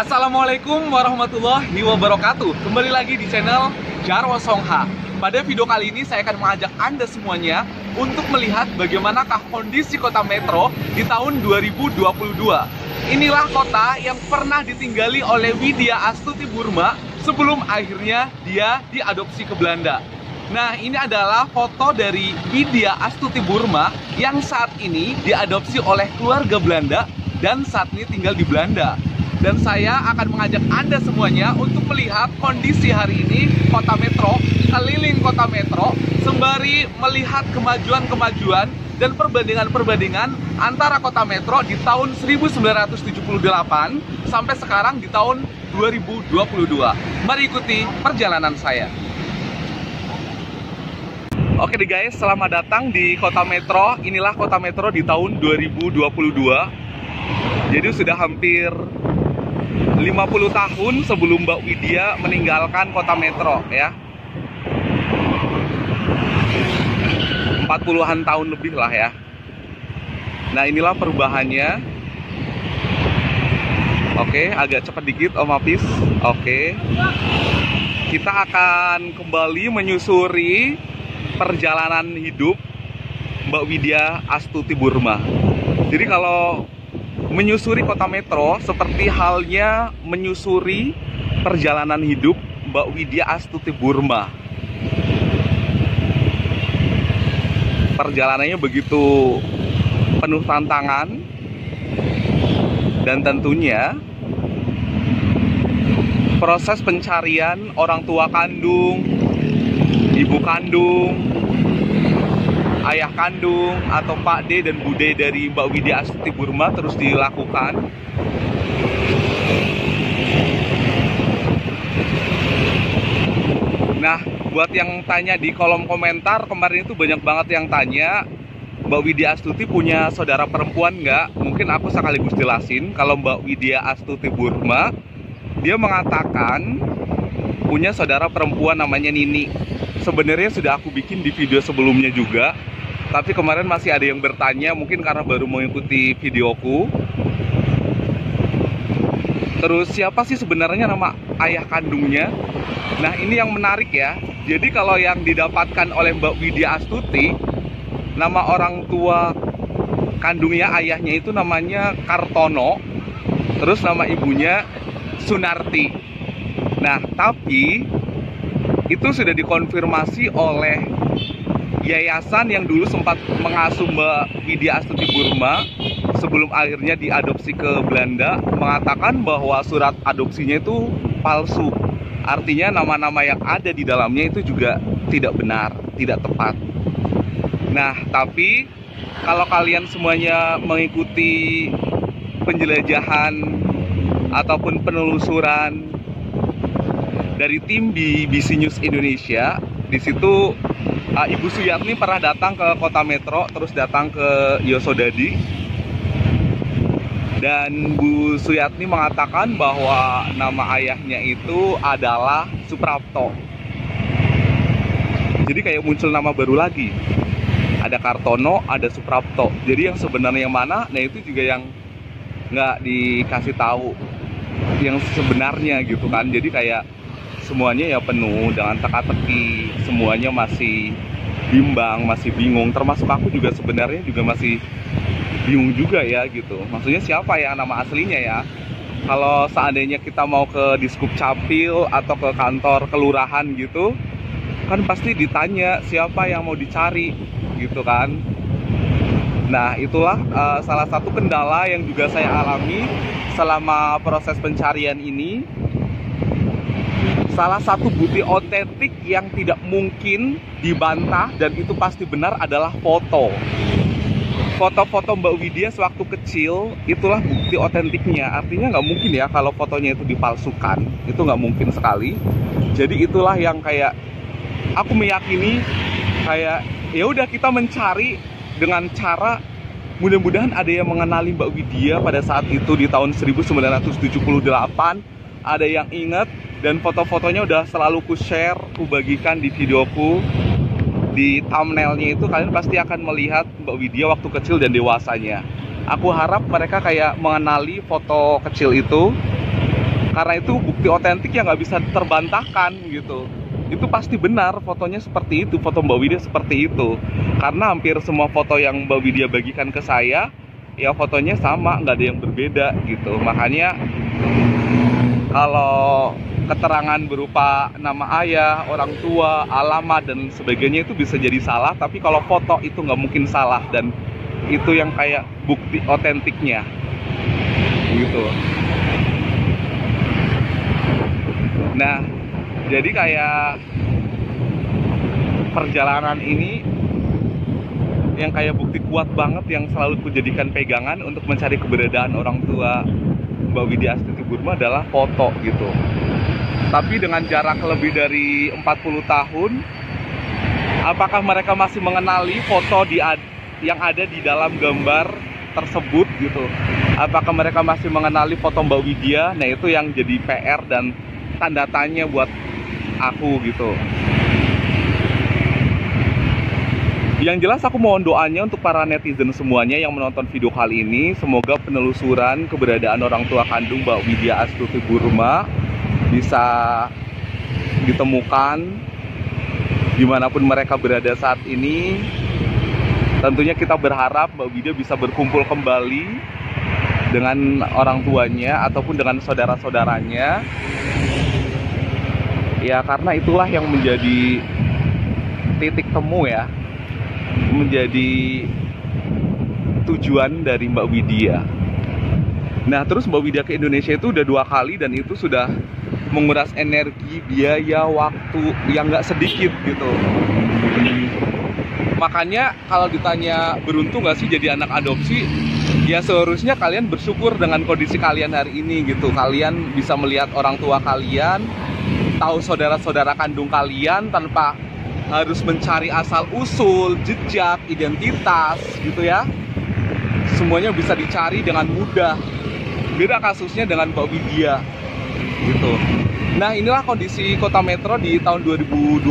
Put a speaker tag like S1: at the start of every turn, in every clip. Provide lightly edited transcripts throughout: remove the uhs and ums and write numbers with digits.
S1: Assalamualaikum warahmatullahi wabarakatuh. Kembali lagi di channel Jarwo Songha. Pada video kali ini saya akan mengajak Anda semuanya untuk melihat bagaimanakah kondisi kota Metro di tahun 2022. Inilah kota yang pernah ditinggali oleh Widya Astuti Burma sebelum akhirnya dia diadopsi ke Belanda. Nah, ini adalah foto dari Widya Astuti Burma yang saat ini diadopsi oleh keluarga Belanda dan saat ini tinggal di Belanda. Dan saya akan mengajak Anda semuanya untuk melihat kondisi hari ini kota Metro, keliling kota Metro, sembari melihat kemajuan-kemajuan dan perbandingan-perbandingan antara kota Metro di tahun 1978 sampai sekarang di tahun 2022. Mari ikuti perjalanan saya. Oke deh guys, selamat datang di kota Metro. Inilah kota Metro di tahun 2022. Jadi sudah hampir 50 tahun sebelum Mbak Widya meninggalkan kota Metro ya. 40-an tahun lebih lah ya. Nah, inilah perubahannya. Oke, agak cepat dikit Om Apis. Oke. Kita akan kembali menyusuri perjalanan hidup Mbak Widya Astuti Burma. Jadi kalau menyusuri kota Metro seperti halnya menyusuri perjalanan hidup Mbak Widya Astuti Burma. Perjalanannya begitu penuh tantangan dan tentunya proses pencarian orang tua kandung, ibu kandung, ayah kandung atau Pak D dan Bu D dari Mbak Widya Astuti Burma terus dilakukan. Nah, buat yang tanya di kolom komentar kemarin itu banyak banget yang tanya, Mbak Widya Astuti punya saudara perempuan nggak? Mungkin aku sekaligus jelasin. Kalau Mbak Widya Astuti Burma, dia mengatakan punya saudara perempuan namanya Nini. Sebenarnya sudah aku bikin di video sebelumnya juga, tapi kemarin masih ada yang bertanya, mungkin karena baru mengikuti videoku. Terus siapa sih sebenarnya nama ayah kandungnya? Nah, ini yang menarik ya. Jadi kalau yang didapatkan oleh Mbak Widya Astuti, nama orang tua kandungnya, ayahnya itu namanya Kartono, terus nama ibunya Sunarti. Nah, tapi itu sudah dikonfirmasi oleh yayasan yang dulu sempat mengasuh Mbak Widya Astuti Burma sebelum akhirnya diadopsi ke Belanda, mengatakan bahwa surat adopsinya itu palsu. Artinya nama-nama yang ada di dalamnya itu juga tidak benar, tidak tepat. Nah, tapi kalau kalian semuanya mengikuti penjelajahan ataupun penelusuran dari tim BBC News Indonesia, di situ Ibu Suyatni pernah datang ke kota Metro, terus datang ke Yosodadi, dan Bu Suyatni mengatakan bahwa nama ayahnya itu adalah Suprapto. Jadi kayak muncul nama baru lagi, ada Kartono, ada Suprapto. Jadi yang sebenarnya yang mana? Nah, itu juga yang nggak dikasih tahu yang sebenarnya gitu kan. Jadi kayak semuanya ya penuh dengan teka-teki, semuanya masih bimbang, masih bingung. Termasuk aku juga sebenarnya juga masih bingung juga ya gitu. Maksudnya siapa ya nama aslinya ya? Kalau seandainya kita mau ke Diskup Capil atau ke kantor kelurahan gitu, kan pasti ditanya siapa yang mau dicari gitu kan. Nah, itulah salah satu kendala yang juga saya alami selama proses pencarian ini. Salah satu bukti otentik yang tidak mungkin dibantah dan itu pasti benar adalah foto. Foto-foto Mbak Widya sewaktu kecil, itulah bukti otentiknya. Artinya nggak mungkin ya kalau fotonya itu dipalsukan. Itu nggak mungkin sekali. Jadi itulah yang kayak aku meyakini kayak ya udah kita mencari dengan cara mudah-mudahan ada yang mengenali Mbak Widya pada saat itu di tahun 1978. Ada yang ingat. Dan foto-fotonya udah selalu ku share, ku bagikan di videoku. Di thumbnailnya itu kalian pasti akan melihat Mbak Widya waktu kecil dan dewasanya. Aku harap mereka kayak mengenali foto kecil itu Karena itu bukti otentik yang nggak bisa terbantahkan gitu. Itu pasti benar fotonya seperti itu, foto Mbak Widya seperti itu. Karena hampir semua foto yang Mbak Widya bagikan ke saya, ya fotonya sama, nggak ada yang berbeda gitu. Makanya kalau keterangan berupa nama ayah, orang tua, alamat, dan sebagainya itu bisa jadi salah. Tapi kalau foto itu nggak mungkin salah, dan itu yang kayak bukti otentiknya gitu. Nah, jadi kayak perjalanan ini yang kayak bukti kuat banget yang selalu kujadikan pegangan untuk mencari keberadaan orang tua Mbak Widya Astuti Burma adalah foto gitu. Tapi dengan jarak lebih dari 40 tahun, apakah mereka masih mengenali foto yang ada di dalam gambar tersebut gitu? Apakah mereka masih mengenali foto Mbak Widya? Nah, itu yang jadi PR dan tanda tanya buat aku gitu. Yang jelas aku mohon doanya untuk para netizen semuanya yang menonton video kali ini. Semoga penelusuran keberadaan orang tua kandung Mbak Widya Astuti Burma bisa ditemukan dimanapun mereka berada saat ini. Tentunya kita berharap Mbak Widya bisa berkumpul kembali dengan orang tuanya ataupun dengan saudara-saudaranya. Ya, karena itulah yang menjadi titik temu ya, menjadi tujuan dari Mbak Widya. Nah, terus Mbak Widya ke Indonesia itu udah 2 kali dan itu sudah menguras energi, biaya, waktu yang nggak sedikit gitu. Makanya kalau ditanya beruntung nggak sih jadi anak adopsi, ya seharusnya kalian bersyukur dengan kondisi kalian hari ini gitu. Kalian bisa melihat orang tua kalian, tahu saudara-saudara kandung kalian tanpa harus mencari asal-usul, jejak, identitas gitu ya. Semuanya bisa dicari dengan mudah. Beda kasusnya dengan Mbak Widya gitu. Nah, inilah kondisi kota metro di tahun 2022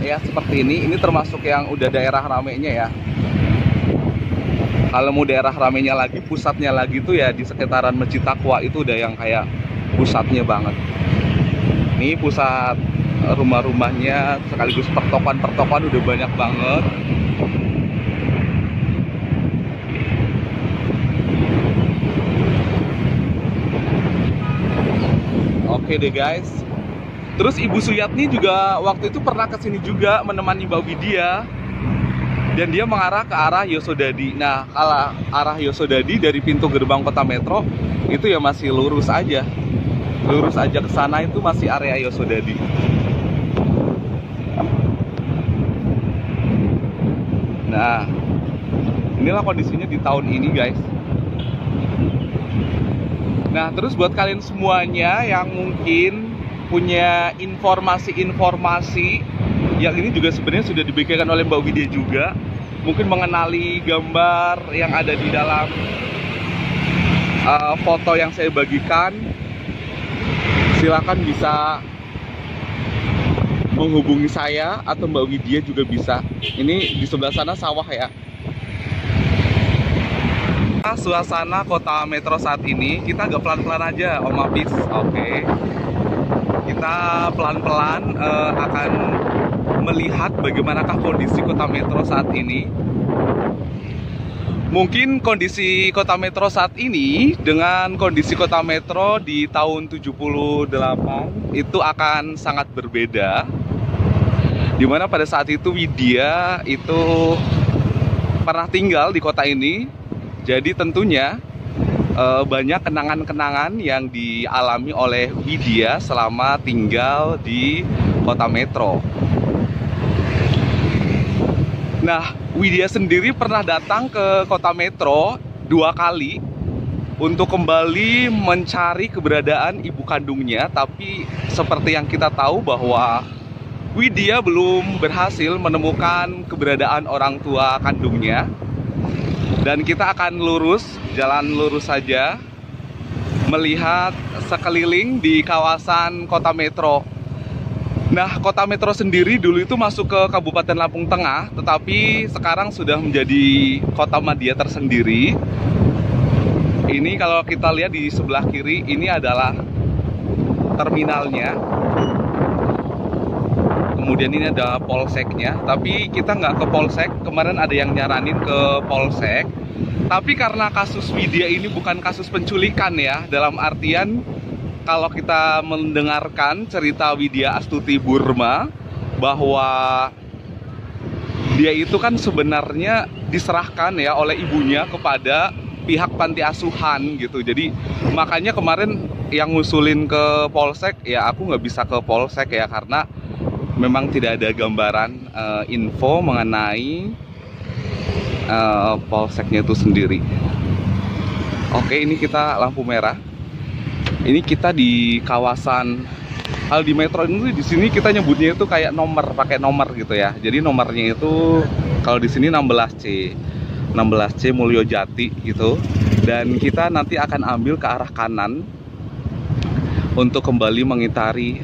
S1: ya, seperti ini. Ini termasuk yang udah daerah ramenya ya. Kalau mau daerah ramenya lagi, pusatnya lagi tuh ya di sekitaran Masjid Taqwa, itu udah yang kayak pusatnya banget. Ini pusat rumah-rumahnya sekaligus pertokoan-pertokoan udah banyak banget. Oke deh guys. Terus Ibu Suyatni juga waktu itu pernah kesini juga menemani Mbak Widya. Dan dia mengarah ke arah Yosodadi. Nah, kalau arah Yosodadi dari pintu gerbang kota metro itu ya masih lurus aja. Lurus aja ke sana itu masih area Yosodadi. Nah, inilah kondisinya di tahun ini guys. Nah, terus buat kalian semuanya yang mungkin punya informasi-informasi yang ini juga sebenarnya sudah diberikan oleh Mbak Widya juga, mungkin mengenali gambar yang ada di dalam foto yang saya bagikan, silakan bisa menghubungi saya atau Mbak Widya juga bisa. Ini di sebelah sana sawah ya. Suasana kota metro saat ini, kita agak pelan-pelan aja Om Apis. Oke. Kita pelan-pelan akan melihat bagaimanakah kondisi kota metro saat ini. Mungkin kondisi kota metro saat ini dengan kondisi kota metro di tahun 78 itu akan sangat berbeda. Dimana pada saat itu Widya itu pernah tinggal di kota ini. Jadi tentunya banyak kenangan-kenangan yang dialami oleh Widya selama tinggal di kota metro. Nah, Widya sendiri pernah datang ke kota metro 2 kali untuk kembali mencari keberadaan ibu kandungnya. Tapi seperti yang kita tahu bahwa Widya belum berhasil menemukan keberadaan orang tua kandungnya. Dan kita akan jalan lurus saja, melihat sekeliling di kawasan kota metro. Nah, kota metro sendiri dulu itu masuk ke Kabupaten Lampung Tengah, tetapi sekarang sudah menjadi kota madya tersendiri. Ini kalau kita lihat di sebelah kiri, ini adalah terminalnya. Kemudian ini ada polseknya, tapi kita nggak ke polsek. Kemarin ada yang nyaranin ke polsek, tapi karena kasus Widya ini bukan kasus penculikan ya, dalam artian kalau kita mendengarkan cerita Widya Astuti Burma bahwa dia itu kan sebenarnya diserahkan ya oleh ibunya kepada pihak panti asuhan gitu. Jadi makanya kemarin yang ngusulin ke polsek, ya aku nggak bisa ke polsek ya, karena memang tidak ada gambaran info mengenai polseknya itu sendiri. Oke, ini kita lampu merah. Ini kita di kawasan Aldi Metro ini, di sini kita nyebutnya itu kayak nomor, pakai nomor gitu ya. Jadi nomornya itu kalau di sini 16C Mulyo Jati gitu. Dan kita nanti akan ambil ke arah kanan untuk kembali mengitari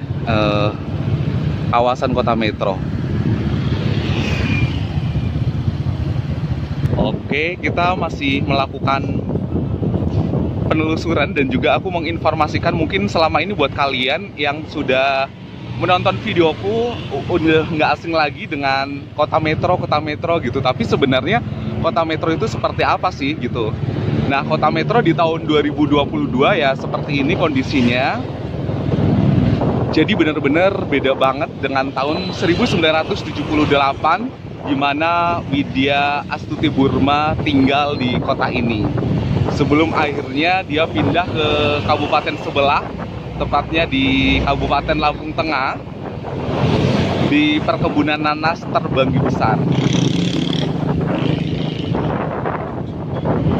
S1: kawasan Kota Metro. Oke, kita masih melakukan penelusuran dan juga aku menginformasikan mungkin selama ini buat kalian yang sudah menonton videoku udah nggak asing lagi dengan Kota Metro gitu. Tapi sebenarnya Kota Metro itu seperti apa sih gitu. Nah, Kota Metro di tahun 2022 ya seperti ini kondisinya. Jadi benar-benar beda banget dengan tahun 1978 di mana Widya Astuti Burma tinggal di kota ini. Sebelum akhirnya dia pindah ke kabupaten sebelah, tepatnya di Kabupaten Lampung Tengah, di perkebunan nanas Terbanggi Besar.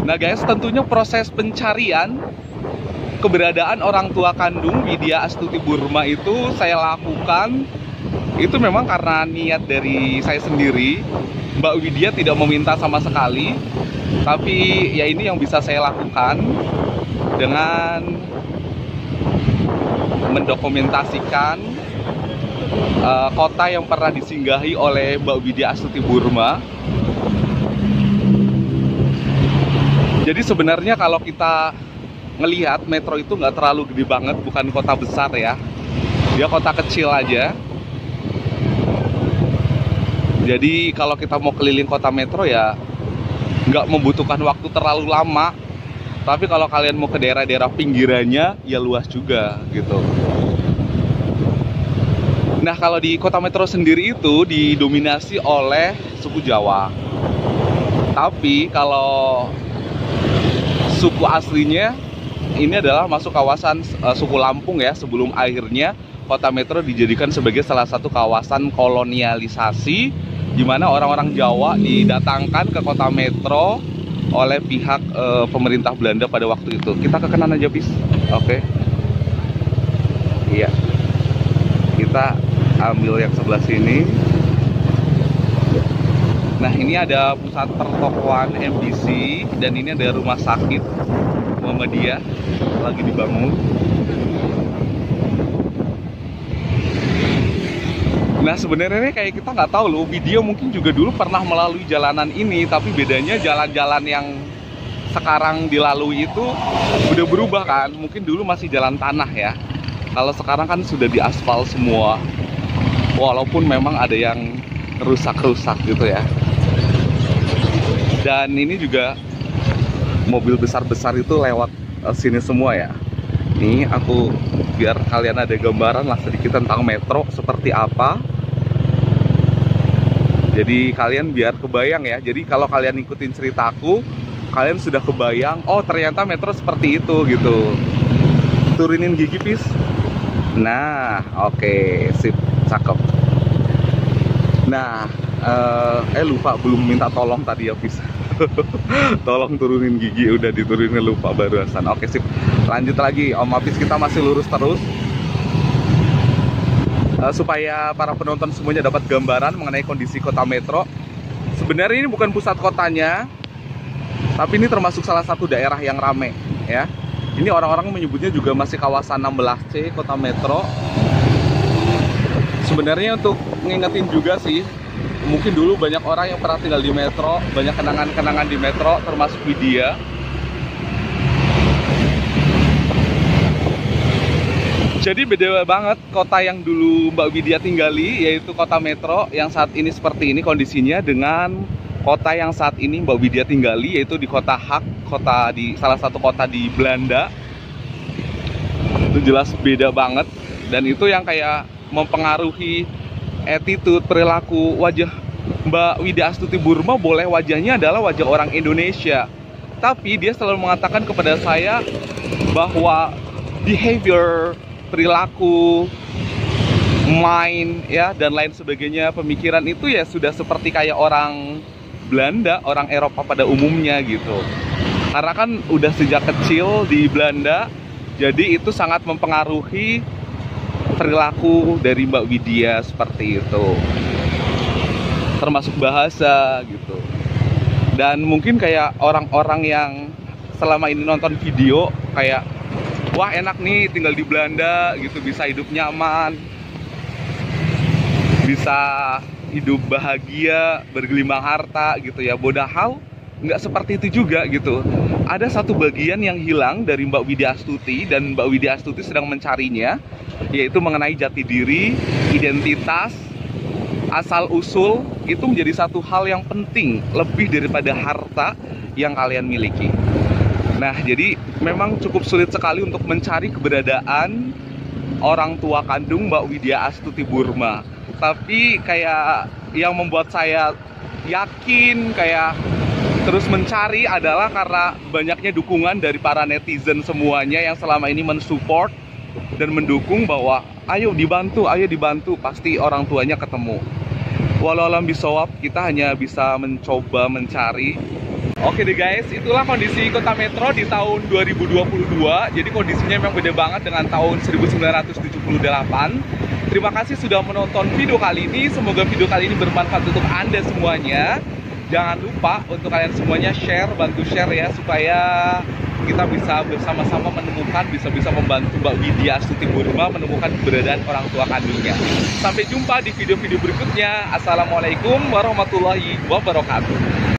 S1: Nah guys, tentunya proses pencarian keberadaan orang tua kandung Widya Astuti Burma itu saya lakukan itu memang karena niat dari saya sendiri. Mbak Widya tidak meminta sama sekali, tapi ya ini yang bisa saya lakukan dengan mendokumentasikan kota yang pernah disinggahi oleh Mbak Widya Astuti Burma. Jadi sebenarnya kalau kita ngelihat Metro itu nggak terlalu gede banget, bukan kota besar ya, dia kota kecil aja. Jadi kalau kita mau keliling Kota Metro ya nggak membutuhkan waktu terlalu lama. Tapi kalau kalian mau ke daerah-daerah pinggirannya ya luas juga gitu. Nah, kalau di Kota Metro sendiri itu didominasi oleh suku Jawa. Tapi kalau suku aslinya ini adalah masuk kawasan suku Lampung ya, sebelum akhirnya Kota Metro dijadikan sebagai salah satu kawasan kolonialisasi di mana orang-orang Jawa didatangkan ke Kota Metro oleh pihak pemerintah Belanda pada waktu itu. Kita ke kanan aja, bis. Oke. Iya. Kita ambil yang sebelah sini. Nah, ini ada pusat pertokoan MBC dan ini ada rumah sakit Muhammadiyah lagi dibangun. Nah, sebenarnya kayak kita nggak tahu loh, Widya mungkin juga dulu pernah melalui jalanan ini, tapi bedanya jalan-jalan yang sekarang dilalui itu udah berubah kan. Mungkin dulu masih jalan tanah ya, kalau sekarang kan sudah diaspal semua, walaupun memang ada yang rusak-rusak gitu ya. Dan ini juga mobil besar-besar itu lewat sini semua ya. Ini aku biar kalian ada gambaran lah sedikit tentang Metro seperti apa. Jadi kalian biar kebayang ya. Jadi kalau kalian ikutin ceritaku, kalian sudah kebayang, oh ternyata Metro seperti itu gitu. Turunin gigi, pis. Nah, oke, sip, cakep. Nah, lupa belum minta tolong tadi ya, pis. Tolong turunin gigi, udah diturunin, lupa barusan. Oke, sip. Lanjut lagi, Om Apis, kita masih lurus terus supaya para penonton semuanya dapat gambaran mengenai kondisi Kota Metro. Sebenarnya ini bukan pusat kotanya, tapi ini termasuk salah satu daerah yang rame ya. Ini orang-orang menyebutnya juga masih kawasan 16C Kota Metro. Sebenarnya untuk ngingetin juga sih, mungkin dulu banyak orang yang pernah tinggal di Metro, banyak kenangan-kenangan di Metro, termasuk Widya. Jadi beda banget kota yang dulu Mbak Widya tinggali, yaitu kota metro yang saat ini seperti ini kondisinya, dengan kota yang saat ini Mbak Widya tinggali, yaitu di kota Haag, salah satu kota di Belanda. Itu jelas beda banget, dan itu yang kayak mempengaruhi attitude, perilaku. Wajah Mbak Widya Astuti Burma boleh wajahnya adalah wajah orang Indonesia, tapi dia selalu mengatakan kepada saya bahwa behavior, perilaku, mind, ya, dan lain sebagainya, pemikiran itu ya sudah seperti kayak orang Belanda, orang Eropa pada umumnya gitu. Karena kan udah sejak kecil di Belanda, jadi itu sangat mempengaruhi perilaku dari Mbak Widya seperti itu. Termasuk bahasa gitu. Dan mungkin kayak orang-orang yang selama ini nonton video kayak, wah enak nih tinggal di Belanda gitu, bisa hidup nyaman, bisa hidup bahagia, bergelimang harta gitu ya. Padahal nggak seperti itu juga gitu. Ada satu bagian yang hilang dari Mbak Widya Astuti, dan Mbak Widya Astuti sedang mencarinya, yaitu mengenai jati diri, identitas, asal-usul. Itu menjadi satu hal yang penting, lebih daripada harta yang kalian miliki. Nah, jadi memang cukup sulit sekali untuk mencari keberadaan orang tua kandung Mbak Widya Astuti Burma. Tapi kayak yang membuat saya yakin, kayak terus mencari, adalah karena banyaknya dukungan dari para netizen semuanya yang selama ini mensupport dan mendukung bahwa ayo dibantu, pasti orang tuanya ketemu. Walau alam bisawab, kita hanya bisa mencoba mencari. Oke deh guys, itulah kondisi kota metro di tahun 2022. Jadi kondisinya memang beda banget dengan tahun 1978. Terima kasih sudah menonton video kali ini. Semoga video kali ini bermanfaat untuk Anda semuanya. Jangan lupa untuk kalian semuanya bantu share ya, supaya kita bisa bersama-sama menemukan, bisa membantu Mbak Widya Astuti Burma menemukan keberadaan orang tua kandungnya. Sampai jumpa di video-video berikutnya. Assalamualaikum warahmatullahi wabarakatuh.